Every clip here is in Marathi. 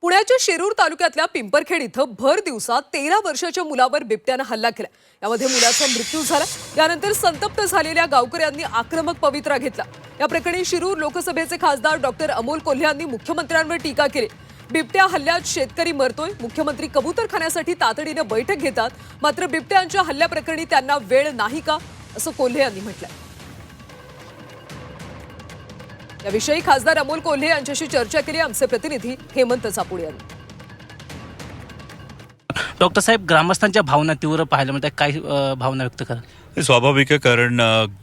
पुण्याच्या शिरूर तालुक्यातल्या पिंपरखेड इथं भर दिवसात 13 वर्षाच्या मुलावर बिबट्यानं हल्ला केला। यामध्ये मुलाचा मृत्यू झाला। यानंतर संतप्त झालेल्या गावकऱ्यांनी आक्रमक पवित्रा घेतला। या प्रकरणी शिरूर लोकसभेचे खासदार डॉक्टर अमोल कोल्हे यांनी मुख्यमंत्र्यांवर टीका केली। बिबट्या हल्ल्यात शेतकरी मरतोय, मुख्यमंत्री कबूतरखान्यासाठी तातडीने बैठक घेतात, मात्र बिबट्यांच्या हल्ल्याप्रकरणी त्यांना वेळ नाही का, असं कोल्हे यांनी म्हटलंय। याविषयी खासदार अमोल कोल्हे यांच्याशी चर्चा केली आमचे प्रतिनिधी हेमंत चापुळे यांनी। डॉक्टर साहेब, ग्रामस्थांच्या भावना तीव्र पाहायला मिळतात, काय भावना व्यक्त करा? स्वाभाविक आहे, कारण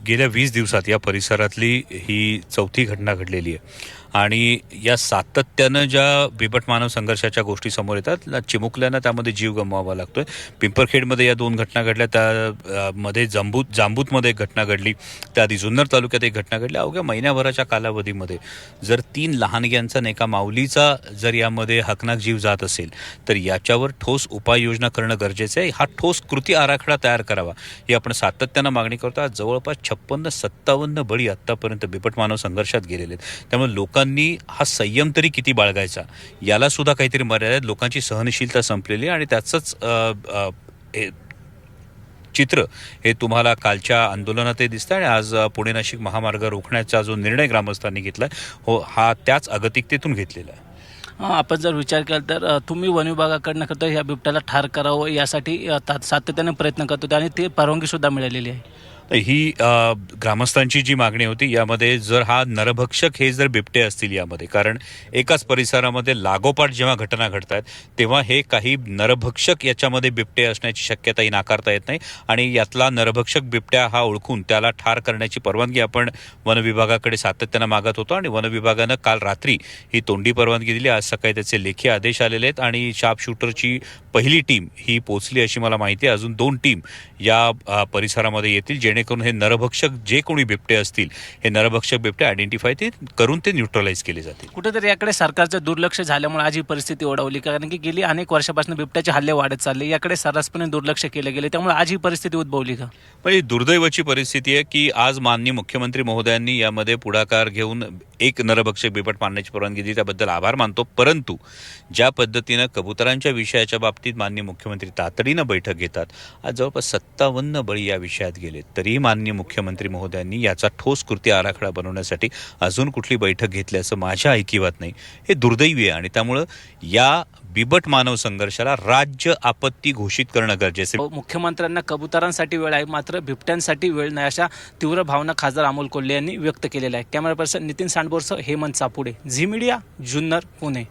गेल्या 20 दिवसात या परिसरातली ही चौथी घटना घडलेली आहे आणि या सातत्यानं ज्या बिबट मानव संघर्षाच्या गोष्टी समोर येतात, चिमुकल्यानं त्यामध्ये जीव गमवावा लागतोय। पिंपरखेडमध्ये या 2 घटना घडल्या, त्यामध्ये जांबूतमध्ये एक घटना घडली, त्याआधी जुन्नर तालुक्यात एक घटना घडली। अवघ्या महिन्याभराच्या कालावधीमध्ये जर 3 लहानग्यांचा एका माऊलीचा जर यामध्ये हकनाक जीव जात असेल तर याच्यावर ठोस उपाययोजना करणं गरजेचं आहे। हा ठोस कृती आराखडा तयार करावा ही आपण सातत्यानं मागणी करतो। आज जवळपास 56-57 बळी आत्तापर्यंत बिबट मानव संघर्षात गेलेले आहेत। त्यामुळे लोकांनी हा संयम तरी किती बाळगायचा याला सुद्धा काहीतरी मर्यादा आहेत। लोकांची सहनशीलता संपलेली आणि त्याचंच चित्र हे तुम्हाला कालच्या आंदोलनातही दिसतं आणि आज पुणे नाशिक महामार्ग रोखण्याचा जो निर्णय ग्रामस्थांनी घेतलाय हो हा त्याच अगतिकतेतून घेतलेला आहे। आपण जर विचार केला तर तुम्ही वन विभागाकडनं करतो ह्या बिबट्याला ठार करावं यासाठी सातत्याने प्रयत्न करतो आणि ते परवानगी सुद्धा मिळालेली आहे। ही ग्रामस्थांची जी मागणी होती, यामध्ये जर हा नरभक्षक हे जर बिबटे असतील यामध्ये, कारण एकाच परिसरामध्ये लागोपाठ जेव्हा घटना घडतात तेव्हा हे काही नरभक्षक याच्यामध्ये बिबटे असण्याची शक्यताही नाकारता येत नाही आणि यातला नरभक्षक बिबट्या हा ओळखून त्याला ठार करण्याची परवानगी आपण वन विभागाकडे सातत्यानं मागत होतो आणि वन विभागानं काल रात्री ही तोंडी परवानगी दिली। आज सकाळी त्याचे लेखी आदेश आलेले आहेत आणि शार्प शूटरची पहिली टीम ही पोहोचली अशी मला माहिती आहे। अजून 2 टीम या परिसरामध्ये येतील जेणेकरून हे नरभक्षक जे कोणी बिबटे असतील हे नरभक्षक बिबटे आयडेंटिफाय करून ते न्यूट्रलाइज केले जातील। कुठेतरी याकडे सरकारचं दुर्लक्ष झाल्यामुळे आज ही परिस्थिती ओढवली, कारण की गेली अनेक वर्षापासून बिबट्याचे हल्ले वाढत चालले, याकडे सर्रासपणे दुर्लक्ष केले गेले, त्यामुळे आज ही परिस्थिती उद्भवली का? ही दुर्दैवाची परिस्थिती आहे की आज माननीय मुख्यमंत्री महोदयांनी यामध्ये पुढाकार घेऊन एक नरभक्षक बिबट मारण्याची परवानगी दिली, त्याबद्दल आभार मानतो। परंतु ज्या पद्धतीनं कबुतरांच्या विषयाच्या बाबतीत माननीय मुख्यमंत्री तातडीनं बैठक घेतात, आज जवळपास 57 बळी या विषयात गेले, तरी माननीय मुख्यमंत्री महोदयांनी याचा ठोस कृती आराखडा बनवण्यासाठी अजून कुठली बैठक घेतल्याचं माझ्या ऐकिवात नाही। हे दुर्दैवी आहे आणि त्यामुळं या बिबट मानव संघर्षाला राज्य आपत्ती घोषित करणं गरजेचं आहे। मुख्यमंत्र्यांना कबुतरांसाठी वेळ आहे मात्र बिबट्यांसाठी वेळ नाही, अशा तीव्र भावना खासदार अमोल कोल्हे यांनी व्यक्त केलेल्या आहे। कॅमेरा पर्सन नितीन सांडबोरसह हेमंत चापुळे, झी मीडिया, जुन्नर, पुणे।